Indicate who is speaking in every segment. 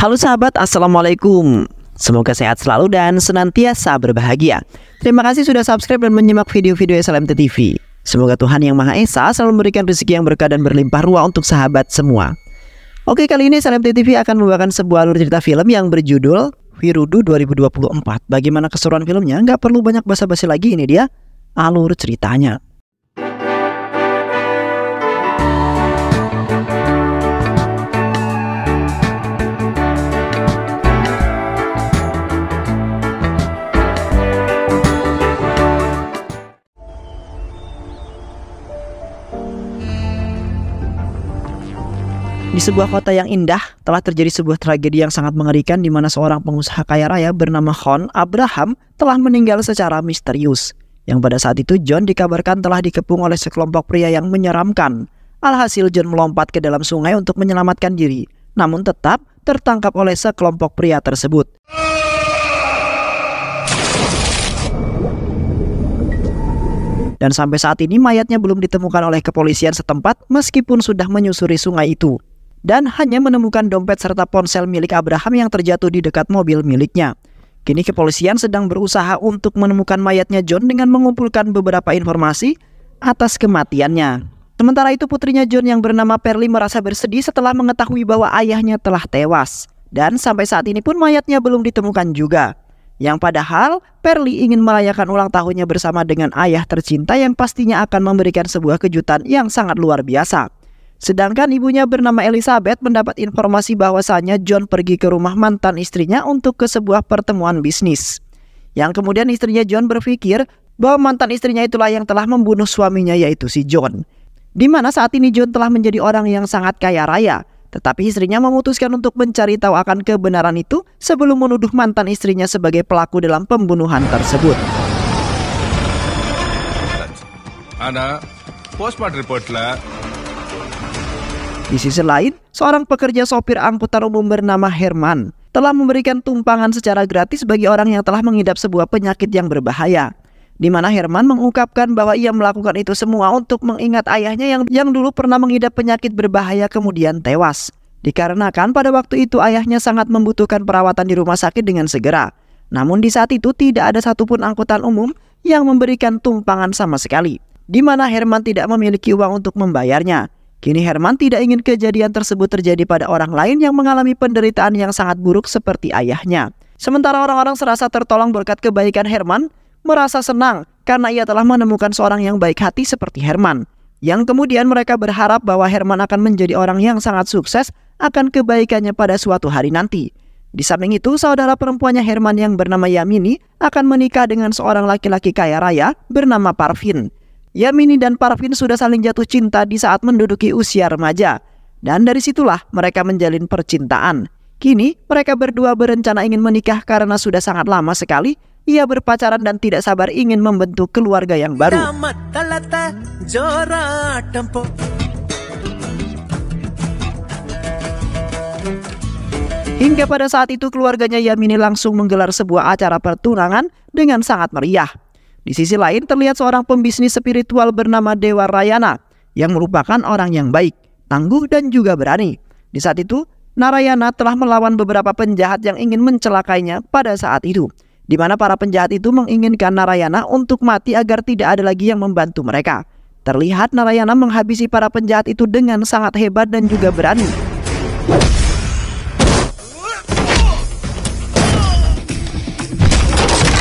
Speaker 1: Halo sahabat, Assalamualaikum. Semoga sehat selalu dan senantiasa berbahagia. Terima kasih sudah subscribe dan menyimak video-video SLMT TV. Semoga Tuhan Yang Maha Esa selalu memberikan rezeki yang berkah dan berlimpah ruah untuk sahabat semua. Oke, kali ini SLMT TV akan membawakan sebuah alur cerita film yang berjudul Wirudu 2024. Bagaimana keseruan filmnya? Nggak perlu banyak basa-basi lagi, ini dia alur ceritanya. Di sebuah kota yang indah, telah terjadi sebuah tragedi yang sangat mengerikan di mana seorang pengusaha kaya raya bernama John Abraham telah meninggal secara misterius. Yang pada saat itu John dikabarkan telah dikepung oleh sekelompok pria yang menyeramkan. Alhasil John melompat ke dalam sungai untuk menyelamatkan diri, namun tetap tertangkap oleh sekelompok pria tersebut. Dan sampai saat ini mayatnya belum ditemukan oleh kepolisian setempat meskipun sudah menyusuri sungai itu. Dan hanya menemukan dompet serta ponsel milik Abraham yang terjatuh di dekat mobil miliknya. Kini kepolisian sedang berusaha untuk menemukan mayatnya John dengan mengumpulkan beberapa informasi atas kematiannya. Sementara itu putrinya John yang bernama Perli merasa bersedih setelah mengetahui bahwa ayahnya telah tewas. Dan sampai saat ini pun mayatnya belum ditemukan juga. Yang padahal Perli ingin merayakan ulang tahunnya bersama dengan ayah tercinta yang pastinya akan memberikan sebuah kejutan yang sangat luar biasa. Sedangkan ibunya bernama Elizabeth mendapat informasi bahwasanya John pergi ke rumah mantan istrinya untuk ke sebuah pertemuan bisnis. Yang kemudian istrinya John berpikir bahwa mantan istrinya itulah yang telah membunuh suaminya, yaitu si John. Di mana saat ini John telah menjadi orang yang sangat kaya raya. Tetapi istrinya memutuskan untuk mencari tahu akan kebenaran itu sebelum menuduh mantan istrinya sebagai pelaku dalam pembunuhan tersebut.
Speaker 2: Ana, postmortem report lah.
Speaker 1: Di sisi lain, seorang pekerja sopir angkutan umum bernama Herman telah memberikan tumpangan secara gratis bagi orang yang telah mengidap sebuah penyakit yang berbahaya. Di mana Herman mengungkapkan bahwa ia melakukan itu semua untuk mengingat ayahnya yang dulu pernah mengidap penyakit berbahaya kemudian tewas. Dikarenakan pada waktu itu ayahnya sangat membutuhkan perawatan di rumah sakit dengan segera. Namun di saat itu tidak ada satupun angkutan umum yang memberikan tumpangan sama sekali. Di mana Herman tidak memiliki uang untuk membayarnya. Kini Herman tidak ingin kejadian tersebut terjadi pada orang lain yang mengalami penderitaan yang sangat buruk seperti ayahnya. Sementara orang-orang serasa tertolong berkat kebaikan Herman, merasa senang karena ia telah menemukan seorang yang baik hati seperti Herman. Yang kemudian mereka berharap bahwa Herman akan menjadi orang yang sangat sukses akan kebaikannya pada suatu hari nanti. Di samping itu, saudara perempuannya Herman yang bernama Yamini akan menikah dengan seorang laki-laki kaya raya bernama Parvin. Yamini dan Parvin sudah saling jatuh cinta di saat menduduki usia remaja. Dan dari situlah mereka menjalin percintaan. Kini mereka berdua berencana ingin menikah karena sudah sangat lama sekali ia berpacaran dan tidak sabar ingin membentuk keluarga yang baru. Hingga pada saat itu keluarganya Yamini langsung menggelar sebuah acara pertunangan dengan sangat meriah. Di sisi lain terlihat seorang pembisnis spiritual bernama Dewa Rayana yang merupakan orang yang baik, tangguh dan juga berani. Di saat itu Narayana telah melawan beberapa penjahat yang ingin mencelakainya pada saat itu. Di mana para penjahat itu menginginkan Narayana untuk mati agar tidak ada lagi yang membantu mereka. Terlihat Narayana menghabisi para penjahat itu dengan sangat hebat dan juga berani.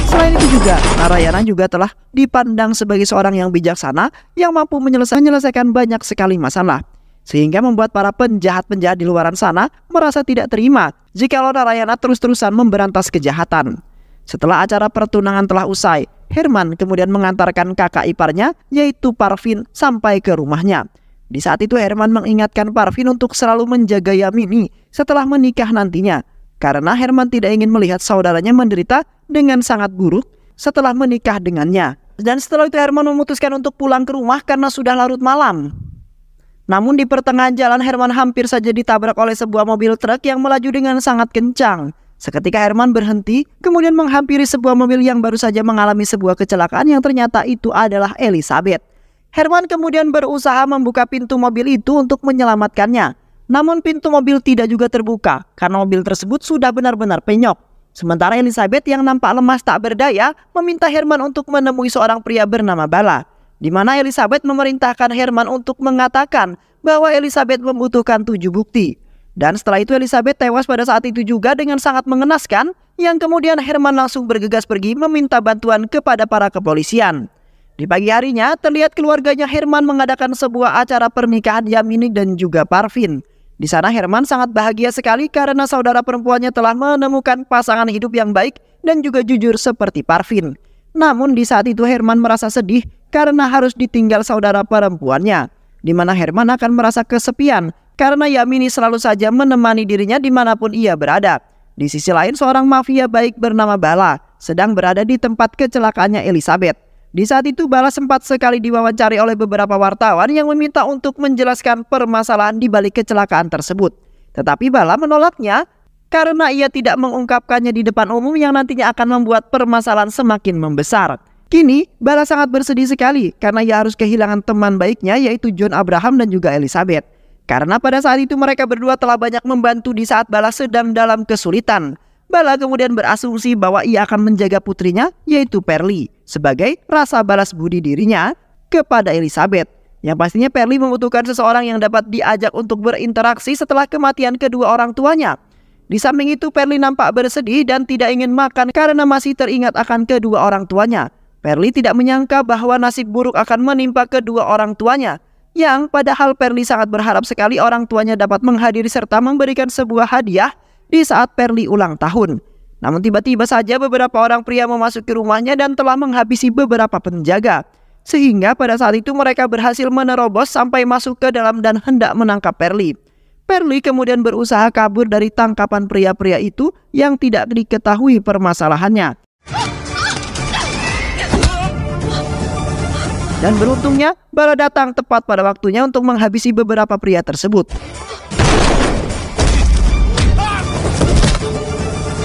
Speaker 1: Selain itu juga, Narayana juga telah dipandang sebagai seorang yang bijaksana yang mampu menyelesaikan banyak sekali masalah. Sehingga membuat para penjahat-penjahat di luaran sana merasa tidak terima jikalau Narayana terus-terusan memberantas kejahatan. Setelah acara pertunangan telah usai, Herman kemudian mengantarkan kakak iparnya yaitu Parvin sampai ke rumahnya. Di saat itu Herman mengingatkan Parvin untuk selalu menjaga Yamini setelah menikah nantinya. Karena Herman tidak ingin melihat saudaranya menderita dengan sangat buruk setelah menikah dengannya. Dan setelah itu Herman memutuskan untuk pulang ke rumah karena sudah larut malam. Namun di pertengahan jalan Herman hampir saja ditabrak oleh sebuah mobil truk yang melaju dengan sangat kencang. Seketika Herman berhenti, kemudian menghampiri sebuah mobil yang baru saja mengalami sebuah kecelakaan yang ternyata itu adalah Elizabeth. Herman kemudian berusaha membuka pintu mobil itu untuk menyelamatkannya. Namun pintu mobil tidak juga terbuka karena mobil tersebut sudah benar-benar penyok. Sementara Elizabeth yang nampak lemas tak berdaya meminta Herman untuk menemui seorang pria bernama Bala, di mana Elizabeth memerintahkan Herman untuk mengatakan bahwa Elizabeth membutuhkan 7 bukti. Dan setelah itu Elizabeth tewas pada saat itu juga dengan sangat mengenaskan, yang kemudian Herman langsung bergegas pergi meminta bantuan kepada para kepolisian. Di pagi harinya terlihat keluarganya Herman mengadakan sebuah acara pernikahan Yamini dan juga Parvin. Di sana Herman sangat bahagia sekali karena saudara perempuannya telah menemukan pasangan hidup yang baik dan juga jujur seperti Parvin. Namun di saat itu Herman merasa sedih karena harus ditinggal saudara perempuannya, di mana Herman akan merasa kesepian karena Yamini selalu saja menemani dirinya dimanapun ia berada. Di sisi lain seorang mafia baik bernama Bala sedang berada di tempat kecelakaannya Elizabeth. Di saat itu Bala sempat sekali diwawancari oleh beberapa wartawan yang meminta untuk menjelaskan permasalahan di balik kecelakaan tersebut. Tetapi Bala menolaknya karena ia tidak mengungkapkannya di depan umum yang nantinya akan membuat permasalahan semakin membesar. Kini Bala sangat bersedih sekali karena ia harus kehilangan teman baiknya yaitu John Abraham dan juga Elizabeth. Karena pada saat itu mereka berdua telah banyak membantu di saat Bala sedang dalam kesulitan. Bala kemudian berasumsi bahwa ia akan menjaga putrinya yaitu Perli sebagai rasa balas budi dirinya kepada Elizabeth. Yang pastinya Perli membutuhkan seseorang yang dapat diajak untuk berinteraksi setelah kematian kedua orang tuanya. Di samping itu Perli nampak bersedih dan tidak ingin makan karena masih teringat akan kedua orang tuanya. Perli tidak menyangka bahwa nasib buruk akan menimpa kedua orang tuanya, yang padahal Perli sangat berharap sekali orang tuanya dapat menghadiri serta memberikan sebuah hadiah di saat Perli ulang tahun. Namun tiba-tiba saja beberapa orang pria memasuki rumahnya dan telah menghabisi beberapa penjaga. Sehingga pada saat itu mereka berhasil menerobos sampai masuk ke dalam dan hendak menangkap Perli. Perli kemudian berusaha kabur dari tangkapan pria-pria itu yang tidak diketahui permasalahannya. Dan beruntungnya Bala datang tepat pada waktunya untuk menghabisi beberapa pria tersebut.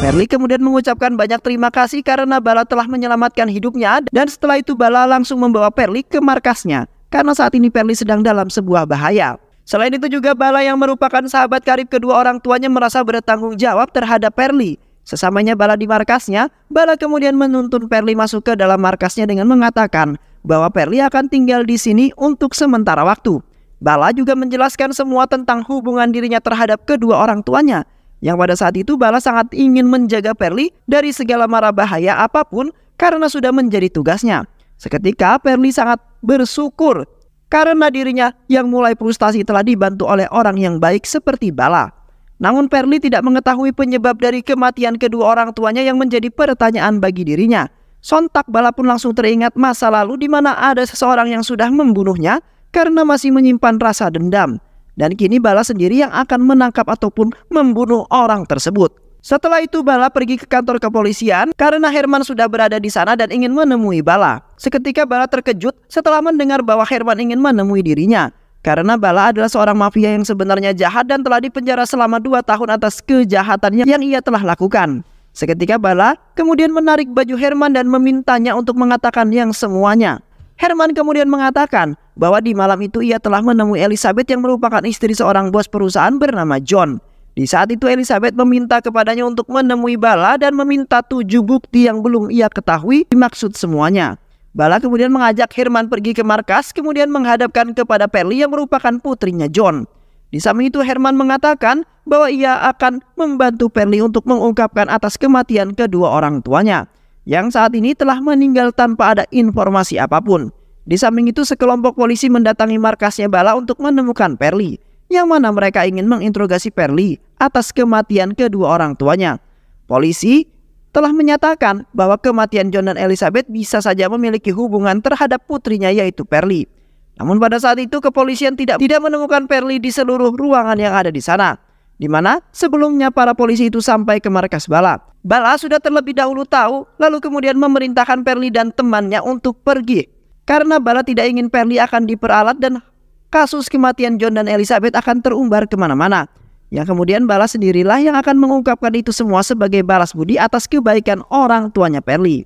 Speaker 1: Perli kemudian mengucapkan banyak terima kasih karena Bala telah menyelamatkan hidupnya, dan setelah itu Bala langsung membawa Perli ke markasnya karena saat ini Perli sedang dalam sebuah bahaya. Selain itu juga Bala yang merupakan sahabat karib kedua orang tuanya merasa bertanggung jawab terhadap Perli. Sesamanya Bala di markasnya, Bala kemudian menuntun Perli masuk ke dalam markasnya dengan mengatakan bahwa Perli akan tinggal di sini untuk sementara waktu. Bala juga menjelaskan semua tentang hubungan dirinya terhadap kedua orang tuanya, yang pada saat itu Bala sangat ingin menjaga Perli dari segala mara bahaya apapun karena sudah menjadi tugasnya. Seketika Perli sangat bersyukur karena dirinya yang mulai frustasi telah dibantu oleh orang yang baik seperti Bala. Namun Perli tidak mengetahui penyebab dari kematian kedua orang tuanya yang menjadi pertanyaan bagi dirinya. Sontak Bala pun langsung teringat masa lalu di mana ada seseorang yang sudah membunuhnya karena masih menyimpan rasa dendam. Dan kini Bala sendiri yang akan menangkap ataupun membunuh orang tersebut. Setelah itu Bala pergi ke kantor kepolisian karena Herman sudah berada di sana dan ingin menemui Bala. Seketika Bala terkejut setelah mendengar bahwa Herman ingin menemui dirinya. Karena Bala adalah seorang mafia yang sebenarnya jahat dan telah dipenjara selama 2 tahun atas kejahatannya yang ia telah lakukan. Seketika Bala kemudian menarik baju Herman dan memintanya untuk mengatakan yang semuanya. Herman kemudian mengatakan bahwa di malam itu ia telah menemui Elizabeth yang merupakan istri seorang bos perusahaan bernama John. Di saat itu Elizabeth meminta kepadanya untuk menemui Bala dan meminta 7 bukti yang belum ia ketahui maksud semuanya. Bala kemudian mengajak Herman pergi ke markas kemudian menghadapkan kepada Perli yang merupakan putrinya John. Di samping itu Herman mengatakan bahwa ia akan membantu Perli untuk mengungkapkan atas kematian kedua orang tuanya yang saat ini telah meninggal tanpa ada informasi apapun. Di samping itu sekelompok polisi mendatangi markasnya Bala untuk menemukan Perli, yang mana mereka ingin menginterogasi Perli atas kematian kedua orang tuanya. Polisi telah menyatakan bahwa kematian John dan Elizabeth bisa saja memiliki hubungan terhadap putrinya yaitu Perli. Namun pada saat itu kepolisian tidak menemukan Perli di seluruh ruangan yang ada di sana, di mana sebelumnya para polisi itu sampai ke markas Bala. Bala sudah terlebih dahulu tahu, lalu kemudian memerintahkan Perli dan temannya untuk pergi. Karena Bala tidak ingin Perli akan diperalat dan kasus kematian John dan Elizabeth akan terumbar kemana-mana. Yang kemudian Bala sendirilah yang akan mengungkapkan itu semua sebagai balas budi atas kebaikan orang tuanya Perli.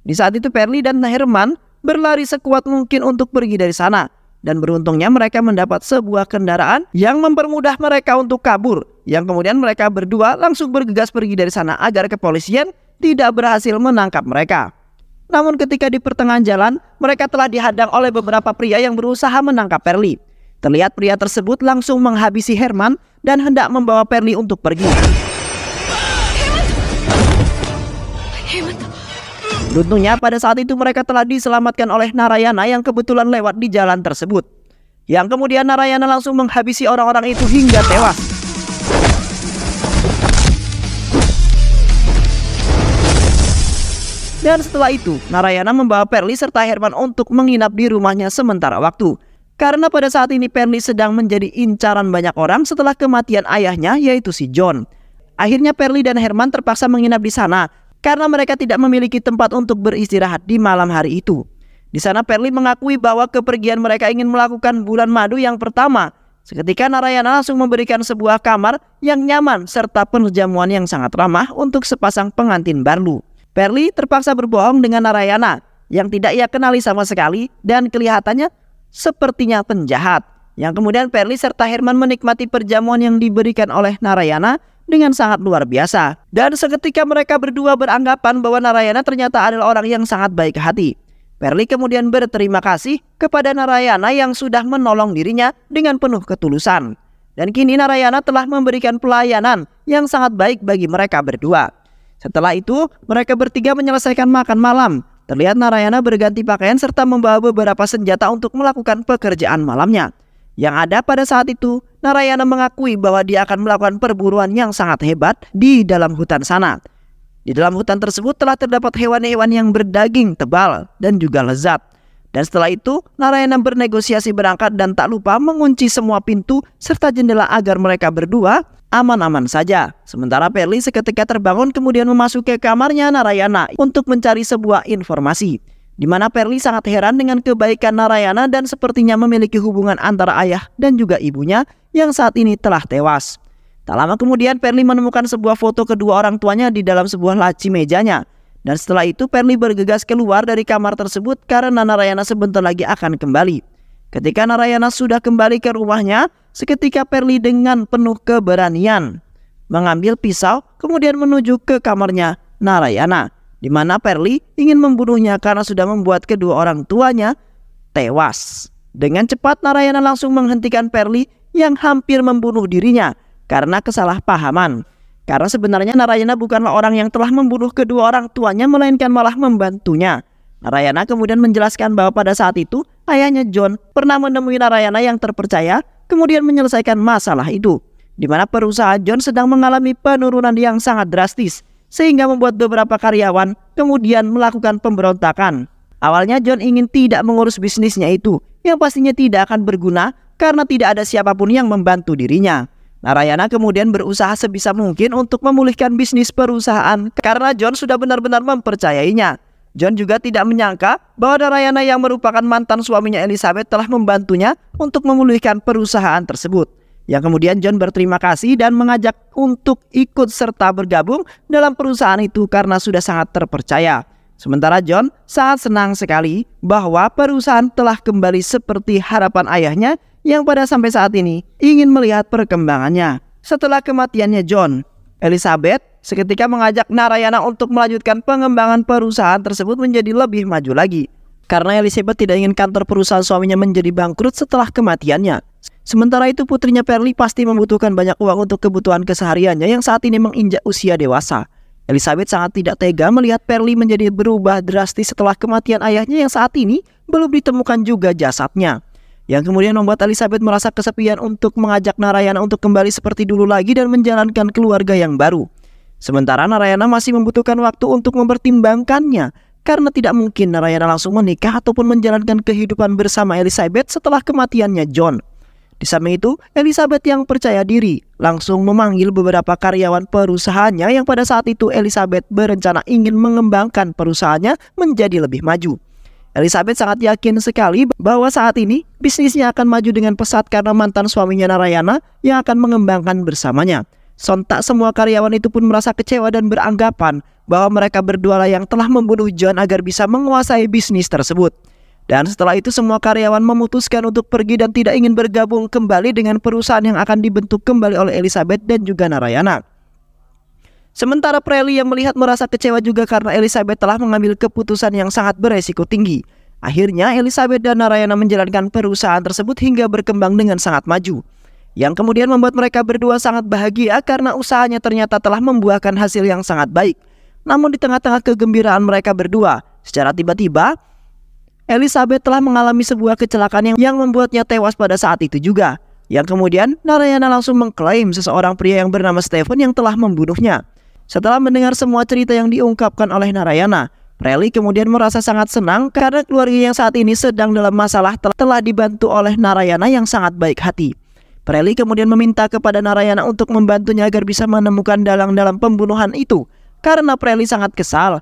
Speaker 1: Di saat itu Perli dan Herman berlari sekuat mungkin untuk pergi dari sana. dan beruntungnya mereka mendapat sebuah kendaraan yang mempermudah mereka untuk kabur, yang kemudian mereka berdua langsung bergegas pergi dari sana agar kepolisian tidak berhasil menangkap mereka. Namun ketika di pertengahan jalan, mereka telah dihadang oleh beberapa pria yang berusaha menangkap Perli. Terlihat pria tersebut langsung menghabisi Herman dan hendak membawa Perli untuk pergi. Beruntungnya pada saat itu mereka telah diselamatkan oleh Narayana yang kebetulan lewat di jalan tersebut. Yang kemudian Narayana langsung menghabisi orang-orang itu hingga tewas. Dan setelah itu, Narayana membawa Perli serta Herman untuk menginap di rumahnya sementara waktu. Karena pada saat ini Perli sedang menjadi incaran banyak orang setelah kematian ayahnya, yaitu si John. Akhirnya Perli dan Herman terpaksa menginap di sana karena mereka tidak memiliki tempat untuk beristirahat di malam hari itu. Di sana Perli mengakui bahwa kepergian mereka ingin melakukan bulan madu yang pertama. Seketika Narayana langsung memberikan sebuah kamar yang nyaman serta penjamuan yang sangat ramah untuk sepasang pengantin baru. Perli terpaksa berbohong dengan Narayana yang tidak ia kenali sama sekali dan kelihatannya sepertinya penjahat. Yang kemudian Perli serta Herman menikmati perjamuan yang diberikan oleh Narayana dengan sangat luar biasa. Dan seketika mereka berdua beranggapan bahwa Narayana ternyata adalah orang yang sangat baik hati. Perli kemudian berterima kasih kepada Narayana yang sudah menolong dirinya dengan penuh ketulusan. Dan kini Narayana telah memberikan pelayanan yang sangat baik bagi mereka berdua. Setelah itu, mereka bertiga menyelesaikan makan malam. Terlihat Narayana berganti pakaian serta membawa beberapa senjata untuk melakukan pekerjaan malamnya. Yang ada pada saat itu, Narayana mengakui bahwa dia akan melakukan perburuan yang sangat hebat di dalam hutan sana. Di dalam hutan tersebut telah terdapat hewan-hewan yang berdaging tebal dan juga lezat. Dan setelah itu, Narayana bernegosiasi berangkat dan tak lupa mengunci semua pintu serta jendela agar mereka berdua aman-aman saja. Sementara Perli seketika terbangun kemudian memasuki kamarnya Narayana untuk mencari sebuah informasi. Di mana Perli sangat heran dengan kebaikan Narayana dan sepertinya memiliki hubungan antara ayah dan juga ibunya yang saat ini telah tewas. Tak lama kemudian Perli menemukan sebuah foto kedua orang tuanya di dalam sebuah laci mejanya. Dan setelah itu Perli bergegas keluar dari kamar tersebut karena Narayana sebentar lagi akan kembali. Ketika Narayana sudah kembali ke rumahnya, seketika Perli dengan penuh keberanian mengambil pisau kemudian menuju ke kamarnya Narayana, di mana Perli ingin membunuhnya karena sudah membuat kedua orang tuanya tewas. Dengan cepat Narayana langsung menghentikan Perli yang hampir membunuh dirinya karena kesalahpahaman. Karena sebenarnya Narayana bukanlah orang yang telah membunuh kedua orang tuanya, melainkan malah membantunya. Narayana kemudian menjelaskan bahwa pada saat itu ayahnya John pernah menemui Narayana yang terpercaya kemudian menyelesaikan masalah itu, di mana perusahaan John sedang mengalami penurunan yang sangat drastis sehingga membuat beberapa karyawan kemudian melakukan pemberontakan. Awalnya John ingin tidak mengurus bisnisnya itu yang pastinya tidak akan berguna karena tidak ada siapapun yang membantu dirinya. Narayana kemudian berusaha sebisa mungkin untuk memulihkan bisnis perusahaan karena John sudah benar-benar mempercayainya. John juga tidak menyangka bahwa Narayana yang merupakan mantan suaminya Elizabeth telah membantunya untuk memulihkan perusahaan tersebut. Yang kemudian John berterima kasih dan mengajak untuk ikut serta bergabung dalam perusahaan itu karena sudah sangat terpercaya. Sementara John sangat senang sekali bahwa perusahaan telah kembali seperti harapan ayahnya yang pada sampai saat ini ingin melihat perkembangannya. Setelah kematiannya John, Elizabeth seketika mengajak Narayana untuk melanjutkan pengembangan perusahaan tersebut menjadi lebih maju lagi. Karena Elizabeth tidak ingin kantor perusahaan suaminya menjadi bangkrut setelah kematiannya. Sementara itu putrinya Perli pasti membutuhkan banyak uang untuk kebutuhan kesehariannya yang saat ini menginjak usia dewasa. Elizabeth sangat tidak tega melihat Perli menjadi berubah drastis setelah kematian ayahnya yang saat ini belum ditemukan juga jasadnya. Yang kemudian membuat Elizabeth merasa kesepian untuk mengajak Narayana untuk kembali seperti dulu lagi dan menjalankan keluarga yang baru. Sementara Narayana masih membutuhkan waktu untuk mempertimbangkannya karena tidak mungkin Narayana langsung menikah ataupun menjalankan kehidupan bersama Elizabeth setelah kematiannya John. Di samping itu, Elizabeth yang percaya diri langsung memanggil beberapa karyawan perusahaannya yang pada saat itu Elizabeth berencana ingin mengembangkan perusahaannya menjadi lebih maju. Elizabeth sangat yakin sekali bahwa saat ini bisnisnya akan maju dengan pesat karena mantan suaminya Narayana yang akan mengembangkan bersamanya. Sontak semua karyawan itu pun merasa kecewa dan beranggapan bahwa mereka berdua lah yang telah membunuh John agar bisa menguasai bisnis tersebut. Dan setelah itu semua karyawan memutuskan untuk pergi dan tidak ingin bergabung kembali dengan perusahaan yang akan dibentuk kembali oleh Elizabeth dan juga Narayana. Sementara Preely yang melihat merasa kecewa juga karena Elizabeth telah mengambil keputusan yang sangat beresiko tinggi. Akhirnya Elizabeth dan Narayana menjalankan perusahaan tersebut hingga berkembang dengan sangat maju, yang kemudian membuat mereka berdua sangat bahagia karena usahanya ternyata telah membuahkan hasil yang sangat baik. Namun di tengah-tengah kegembiraan mereka berdua, secara tiba-tiba Elizabeth telah mengalami sebuah kecelakaan yang membuatnya tewas pada saat itu juga. Yang kemudian Narayana langsung mengklaim seseorang pria yang bernama Stephen yang telah membunuhnya. Setelah mendengar semua cerita yang diungkapkan oleh Narayana, Preely kemudian merasa sangat senang karena keluarga yang saat ini sedang dalam masalah telah dibantu oleh Narayana yang sangat baik hati. Preely kemudian meminta kepada Narayana untuk membantunya agar bisa menemukan dalang dalam pembunuhan itu, karena Preely sangat kesal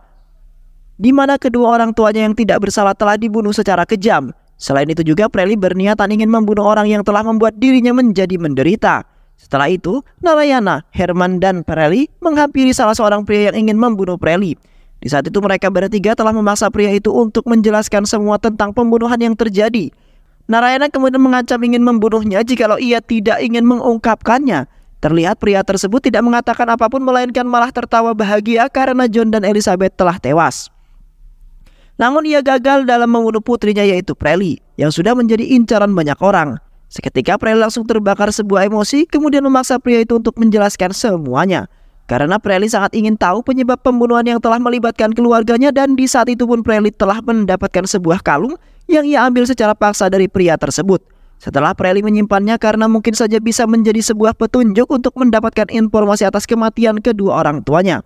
Speaker 1: di mana kedua orang tuanya yang tidak bersalah telah dibunuh secara kejam. Selain itu juga Preely berniatan ingin membunuh orang yang telah membuat dirinya menjadi menderita. Setelah itu, Narayana, Herman, dan Preely menghampiri salah seorang pria yang ingin membunuh Preely. Di saat itu mereka bertiga telah memaksa pria itu untuk menjelaskan semua tentang pembunuhan yang terjadi. Narayana kemudian mengancam ingin membunuhnya jikalau ia tidak ingin mengungkapkannya. Terlihat pria tersebut tidak mengatakan apapun melainkan malah tertawa bahagia karena John dan Elizabeth telah tewas. Namun ia gagal dalam membunuh putrinya yaitu Preely yang sudah menjadi incaran banyak orang. Seketika Preely langsung terbakar sebuah emosi kemudian memaksa pria itu untuk menjelaskan semuanya. Karena Preely sangat ingin tahu penyebab pembunuhan yang telah melibatkan keluarganya, dan di saat itu pun Preely telah mendapatkan sebuah kalung yang ia ambil secara paksa dari pria tersebut. Setelah Preely menyimpannya karena mungkin saja bisa menjadi sebuah petunjuk untuk mendapatkan informasi atas kematian kedua orang tuanya.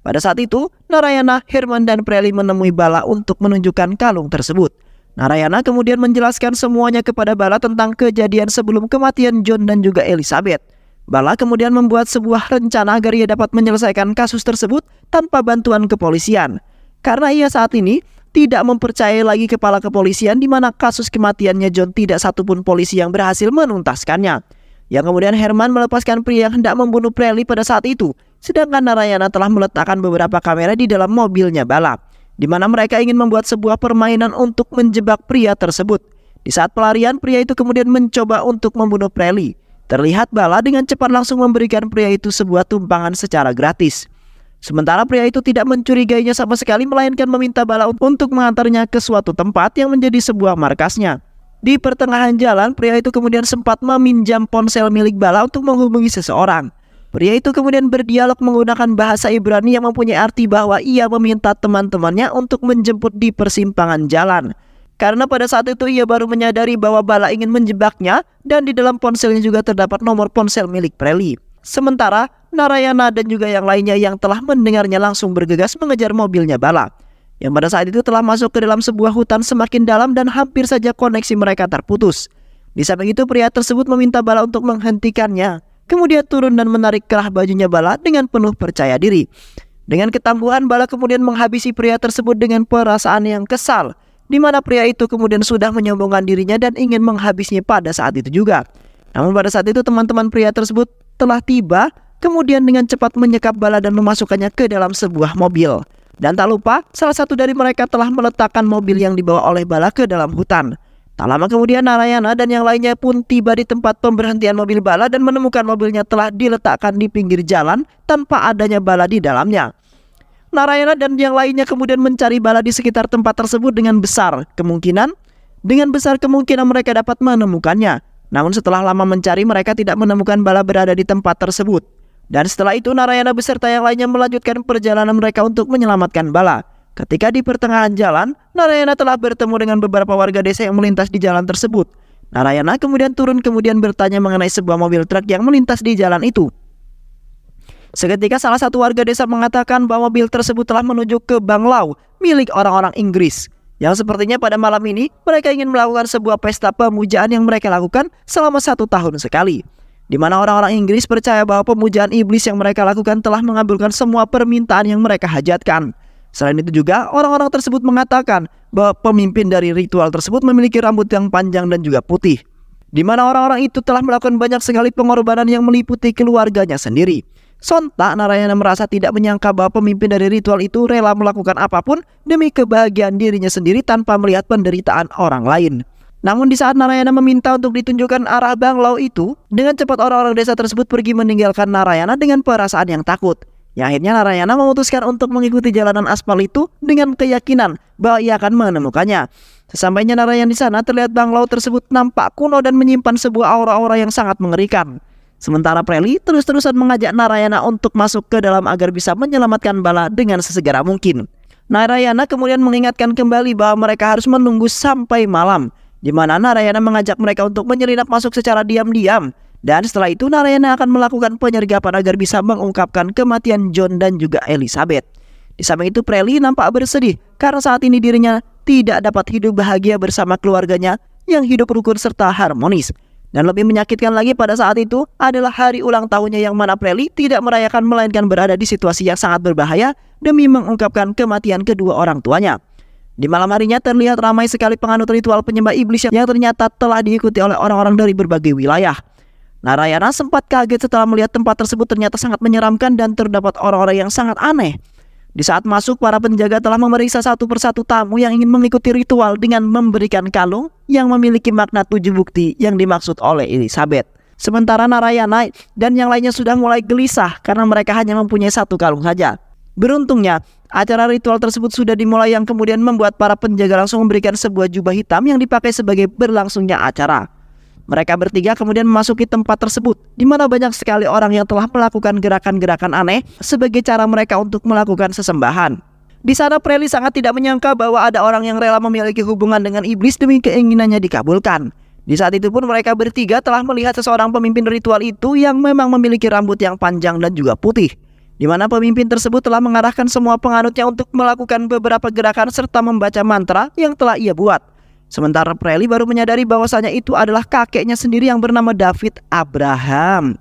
Speaker 1: Pada saat itu, Narayana, Herman, dan Preely menemui Bala untuk menunjukkan kalung tersebut. Narayana kemudian menjelaskan semuanya kepada Bala tentang kejadian sebelum kematian John dan juga Elizabeth. Bala kemudian membuat sebuah rencana agar ia dapat menyelesaikan kasus tersebut tanpa bantuan kepolisian. Karena ia saat ini tidak mempercayai lagi kepala kepolisian di mana kasus kematiannya John tidak satupun polisi yang berhasil menuntaskannya. Yang kemudian Herman melepaskan pria yang hendak membunuh Preely pada saat itu. Sedangkan Narayana telah meletakkan beberapa kamera di dalam mobilnya Bala, di mana mereka ingin membuat sebuah permainan untuk menjebak pria tersebut. Di saat pelarian, pria itu kemudian mencoba untuk membunuh Preely. Terlihat Bala dengan cepat langsung memberikan pria itu sebuah tumpangan secara gratis. Sementara pria itu tidak mencurigainya sama sekali, melainkan meminta Bala untuk mengantarnya ke suatu tempat yang menjadi sebuah markasnya. Di pertengahan jalan, pria itu kemudian sempat meminjam ponsel milik Bala untuk menghubungi seseorang. Pria itu kemudian berdialog menggunakan bahasa Ibrani yang mempunyai arti bahwa ia meminta teman-temannya untuk menjemput di persimpangan jalan. Karena pada saat itu ia baru menyadari bahwa Bala ingin menjebaknya, dan di dalam ponselnya juga terdapat nomor ponsel milik Preely. Sementara Narayana dan juga yang lainnya yang telah mendengarnya langsung bergegas mengejar mobilnya Bala, yang pada saat itu telah masuk ke dalam sebuah hutan semakin dalam dan hampir saja koneksi mereka terputus. Di samping itu pria tersebut meminta Bala untuk menghentikannya, kemudian turun dan menarik kerah bajunya Bala dengan penuh percaya diri. Dengan ketambuhan, Bala kemudian menghabisi pria tersebut dengan perasaan yang kesal, di mana pria itu kemudian sudah menyombongkan dirinya dan ingin menghabisnya pada saat itu juga. Namun pada saat itu teman-teman pria tersebut telah tiba, kemudian dengan cepat menyekap Bala dan memasukkannya ke dalam sebuah mobil. Dan tak lupa, salah satu dari mereka telah meletakkan mobil yang dibawa oleh Bala ke dalam hutan. Tak lama kemudian Narayana dan yang lainnya pun tiba di tempat pemberhentian mobil Bala dan menemukan mobilnya telah diletakkan di pinggir jalan tanpa adanya Bala di dalamnya. Narayana dan yang lainnya kemudian mencari Bala di sekitar tempat tersebut dengan besar kemungkinan mereka dapat menemukannya. Namun setelah lama mencari, mereka tidak menemukan Bala berada di tempat tersebut. Dan setelah itu Narayana beserta yang lainnya melanjutkan perjalanan mereka untuk menyelamatkan Bala. Ketika di pertengahan jalan, Narayana telah bertemu dengan beberapa warga desa yang melintas di jalan tersebut. Narayana kemudian turun kemudian bertanya mengenai sebuah mobil truk yang melintas di jalan itu. Seketika salah satu warga desa mengatakan bahwa mobil tersebut telah menuju ke Banglau milik orang-orang Inggris, yang sepertinya pada malam ini mereka ingin melakukan sebuah pesta pemujaan yang mereka lakukan selama 1 tahun sekali, di mana orang-orang Inggris percaya bahwa pemujaan iblis yang mereka lakukan telah mengabulkan semua permintaan yang mereka hajatkan. Selain itu juga orang-orang tersebut mengatakan bahwa pemimpin dari ritual tersebut memiliki rambut yang panjang dan juga putih, di mana orang-orang itu telah melakukan banyak sekali pengorbanan yang meliputi keluarganya sendiri. Sontak Narayana merasa tidak menyangka bahwa pemimpin dari ritual itu rela melakukan apapun demi kebahagiaan dirinya sendiri tanpa melihat penderitaan orang lain. Namun di saat Narayana meminta untuk ditunjukkan arah banglau itu, dengan cepat orang-orang desa tersebut pergi meninggalkan Narayana dengan perasaan yang takut. Yang akhirnya Narayana memutuskan untuk mengikuti jalanan aspal itu dengan keyakinan bahwa ia akan menemukannya. Sesampainya Narayana di sana, terlihat banglau tersebut nampak kuno dan menyimpan sebuah aura-aura yang sangat mengerikan. Sementara Preli terus-terusan mengajak Narayana untuk masuk ke dalam agar bisa menyelamatkan Bala dengan sesegera mungkin. Narayana kemudian mengingatkan kembali bahwa mereka harus menunggu sampai malam, di mana Narayana mengajak mereka untuk menyelinap masuk secara diam-diam. Dan setelah itu Narayana akan melakukan penyergapan agar bisa mengungkapkan kematian John dan juga Elizabeth. Di samping itu Preli nampak bersedih karena saat ini dirinya tidak dapat hidup bahagia bersama keluarganya yang hidup rukun serta harmonis. Dan lebih menyakitkan lagi pada saat itu adalah hari ulang tahunnya yang mana Preli tidak merayakan melainkan berada di situasi yang sangat berbahaya demi mengungkapkan kematian kedua orang tuanya. Di malam harinya terlihat ramai sekali penganut ritual penyembah iblis yang ternyata telah diikuti oleh orang-orang dari berbagai wilayah. Narayana sempat kaget setelah melihat tempat tersebut ternyata sangat menyeramkan dan terdapat orang-orang yang sangat aneh. Di saat masuk, para penjaga telah memeriksa satu persatu tamu yang ingin mengikuti ritual dengan memberikan kalung yang memiliki makna 7 bukti yang dimaksud oleh Elizabeth. Sementara Narayana dan yang lainnya sudah mulai gelisah karena mereka hanya mempunyai 1 kalung saja. Beruntungnya, acara ritual tersebut sudah dimulai yang kemudian membuat para penjaga langsung memberikan sebuah jubah hitam yang dipakai sebagai berlangsungnya acara. Mereka bertiga kemudian memasuki tempat tersebut, di mana banyak sekali orang yang telah melakukan gerakan-gerakan aneh sebagai cara mereka untuk melakukan sesembahan. Di sana Preli sangat tidak menyangka bahwa ada orang yang rela memiliki hubungan dengan iblis demi keinginannya dikabulkan. Di saat itu pun mereka bertiga telah melihat seseorang pemimpin ritual itu yang memang memiliki rambut yang panjang dan juga putih, di mana pemimpin tersebut telah mengarahkan semua penganutnya untuk melakukan beberapa gerakan serta membaca mantra yang telah ia buat. Sementara Preli baru menyadari bahwasanya itu adalah kakeknya sendiri yang bernama David Abraham.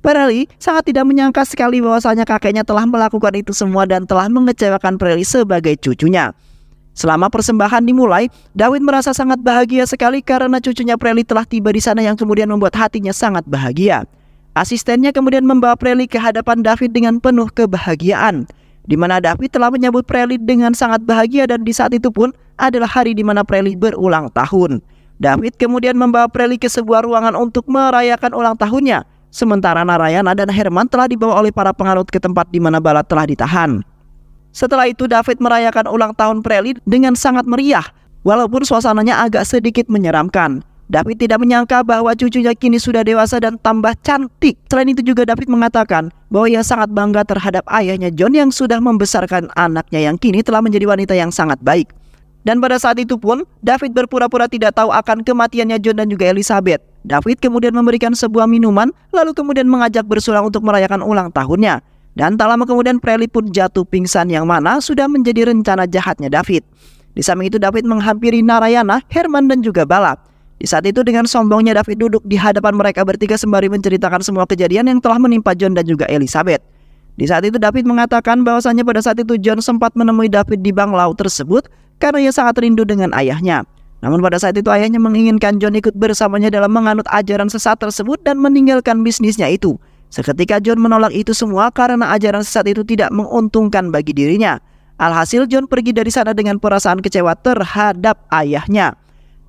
Speaker 1: Preli sangat tidak menyangka sekali bahwasanya kakeknya telah melakukan itu semua dan telah mengecewakan Preli sebagai cucunya. Selama persembahan dimulai, David merasa sangat bahagia sekali karena cucunya Preli telah tiba di sana yang kemudian membuat hatinya sangat bahagia. Asistennya kemudian membawa Preli ke hadapan David dengan penuh kebahagiaan, di mana David telah menyambut Preli dengan sangat bahagia dan di saat itu pun adalah hari di mana Preli berulang tahun. David kemudian membawa Preli ke sebuah ruangan untuk merayakan ulang tahunnya, sementara Narayana dan Herman telah dibawa oleh para penganut ke tempat di mana Bala telah ditahan. Setelah itu David merayakan ulang tahun Preli dengan sangat meriah, walaupun suasananya agak sedikit menyeramkan. David tidak menyangka bahwa cucunya kini sudah dewasa dan tambah cantik. Selain itu juga David mengatakan bahwa ia sangat bangga terhadap ayahnya John yang sudah membesarkan anaknya yang kini telah menjadi wanita yang sangat baik. Dan pada saat itu pun David berpura-pura tidak tahu akan kematiannya John dan juga Elizabeth. David kemudian memberikan sebuah minuman lalu kemudian mengajak bersulang untuk merayakan ulang tahunnya. Dan tak lama kemudian Preli pun jatuh pingsan yang mana sudah menjadi rencana jahatnya David. Di samping itu David menghampiri Narayana, Herman dan juga Bala. Di saat itu dengan sombongnya David duduk di hadapan mereka bertiga sembari menceritakan semua kejadian yang telah menimpa John dan juga Elizabeth. Di saat itu David mengatakan bahwasanya pada saat itu John sempat menemui David di banglau tersebut karena ia sangat rindu dengan ayahnya. Namun pada saat itu ayahnya menginginkan John ikut bersamanya dalam menganut ajaran sesat tersebut dan meninggalkan bisnisnya itu. Seketika John menolak itu semua karena ajaran sesat itu tidak menguntungkan bagi dirinya. Alhasil John pergi dari sana dengan perasaan kecewa terhadap ayahnya.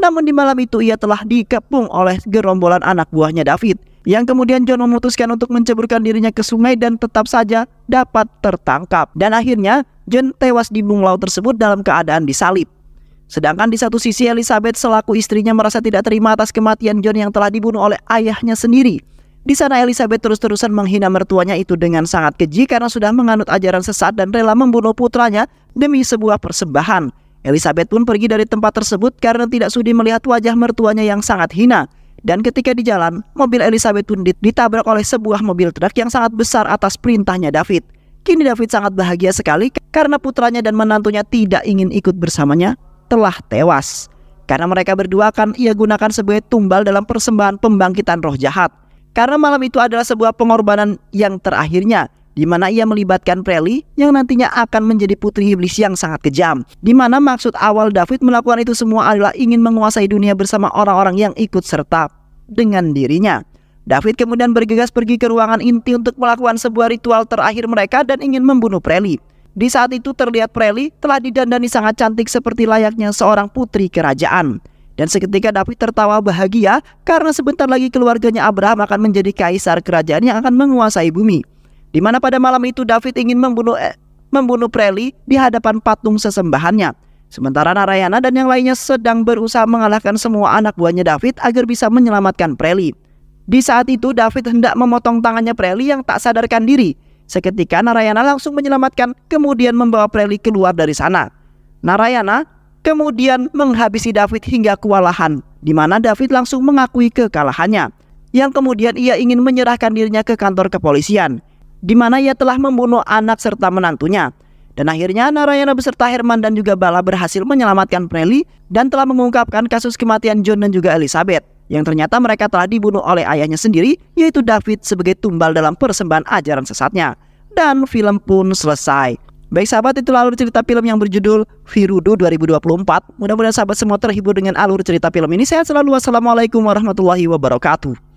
Speaker 1: Namun di malam itu ia telah dikepung oleh gerombolan anak buahnya David, yang kemudian John memutuskan untuk menceburkan dirinya ke sungai dan tetap saja dapat tertangkap. Dan akhirnya John tewas di bunglau tersebut dalam keadaan disalib. Sedangkan di satu sisi Elizabeth selaku istrinya merasa tidak terima atas kematian John yang telah dibunuh oleh ayahnya sendiri. Di sana Elizabeth terus-terusan menghina mertuanya itu dengan sangat keji karena sudah menganut ajaran sesat dan rela membunuh putranya demi sebuah persembahan. Elizabeth pun pergi dari tempat tersebut karena tidak sudi melihat wajah mertuanya yang sangat hina. Dan ketika di jalan, mobil Elizabeth pun ditabrak oleh sebuah mobil truk yang sangat besar atas perintahnya David. Kini David sangat bahagia sekali karena putranya dan menantunya tidak ingin ikut bersamanya telah tewas. Karena mereka berdua akan ia gunakan sebagai tumbal dalam persembahan pembangkitan roh jahat. Karena malam itu adalah sebuah pengorbanan yang terakhirnya, di mana ia melibatkan Preli yang nantinya akan menjadi putri iblis yang sangat kejam. Di mana maksud awal David melakukan itu semua adalah ingin menguasai dunia bersama orang-orang yang ikut serta dengan dirinya. David kemudian bergegas pergi ke ruangan inti untuk melakukan sebuah ritual terakhir mereka dan ingin membunuh Prely. Di saat itu terlihat Prely telah didandani sangat cantik seperti layaknya seorang putri kerajaan. Dan seketika David tertawa bahagia karena sebentar lagi keluarganya Abraham akan menjadi kaisar kerajaan yang akan menguasai bumi. Di mana pada malam itu David ingin membunuh Prely di hadapan patung sesembahannya. Sementara Narayana dan yang lainnya sedang berusaha mengalahkan semua anak buahnya David agar bisa menyelamatkan Prely. Di saat itu David hendak memotong tangannya Prely yang tak sadarkan diri. Seketika Narayana langsung menyelamatkan, kemudian membawa Prely keluar dari sana. Narayana kemudian menghabisi David hingga kewalahan, di mana David langsung mengakui kekalahannya. Yang kemudian ia ingin menyerahkan dirinya ke kantor kepolisian, di mana ia telah membunuh anak serta menantunya. Dan akhirnya Narayana beserta Herman dan juga Bala berhasil menyelamatkan Prely dan telah mengungkapkan kasus kematian John dan juga Elizabeth, yang ternyata mereka telah dibunuh oleh ayahnya sendiri, yaitu David, sebagai tumbal dalam persembahan ajaran sesatnya. Dan film pun selesai. Baik sahabat, itulah alur cerita film yang berjudul Virudu 2024. Mudah-mudahan sahabat semua terhibur dengan alur cerita film ini. Sehat selalu. Wassalamualaikum warahmatullahi wabarakatuh.